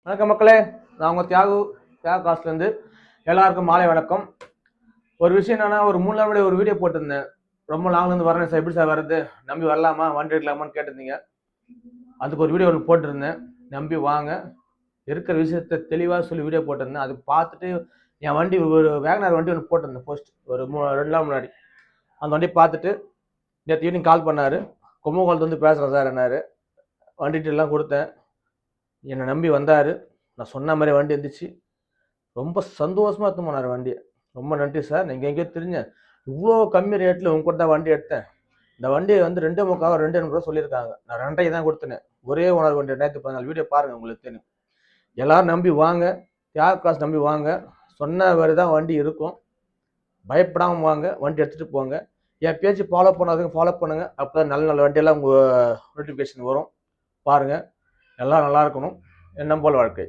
வணக்கம் மக்களே, நான் உங்கள் தியாகு காசுலேருந்து எல்லாருக்கும் மாலை வணக்கம். ஒரு விஷயம் என்னன்னா, ஒரு 3 நாள் முன்னாடி ஒரு வீடியோ போட்டிருந்தேன். ரொம்ப லாங்லேருந்து வரேன் சார், எப்படி சார் வர்றது, நம்பி வரலாமா, வண்டி எடுக்கலாமான்னு கேட்டிருந்தீங்க. அதுக்கு ஒரு வீடியோ ஒன்று போட்டிருந்தேன். நம்பி வாங்க, இருக்கிற விஷயத்த தெளிவாக சொல்லி வீடியோ போட்டிருந்தேன். அது பார்த்துட்டு என் வண்டி ஒரு வேகனார் வண்டி ஒன்று போட்டிருந்தேன் போஸ்ட் ஒரு 2 நாள் முன்னாடி. அந்த வண்டி பார்த்துட்டு நேற்று ஈவினிங் கால் பண்ணார். கும்பகோணத்து வந்து பேசுகிறேன் சார் என்னாரு. வண்டிட்டு எல்லாம் கொடுத்தேன். என்னை நம்பி வந்தார். நான் சொன்ன மாதிரி வண்டி இருந்துச்சு. ரொம்ப சந்தோஷமாக எடுத்து போனார் வண்டியை. ரொம்ப நன்றி சார், நீங்கள் எங்கேயோ தெரிஞ்சேன், இவ்வளோ கம்மி ரேட்டில் உங்க கூட தான் வண்டி எடுத்தேன். இந்த வண்டியை வந்து 2.25 2 சொல்லியிருக்காங்க. நான் 2.5 தான் கொடுத்தேன். ஒரே ஓனர் வண்டி 2014 வீடியோ பாருங்கள், உங்களுக்கு தெரியும். எல்லாரும் நம்பி வாங்க, தியாக காசு நம்பி வாங்க. சொன்ன மாதிரி தான் வண்டி இருக்கும். பயப்படாமல் வாங்க, வண்டி எடுத்துகிட்டு போங்க. என் பேச்சு ஃபாலோ பண்ணாதவங்க ஃபாலோ பண்ணுங்கள். அப்போ தான் நல்ல நல்ல வண்டியெல்லாம் உங்கள் நோட்டிஃபிகேஷன் வரும். பாருங்கள், எல்லாம் நல்லா இருக்கணும். எண்ணம் போல் வாழ்க்கை.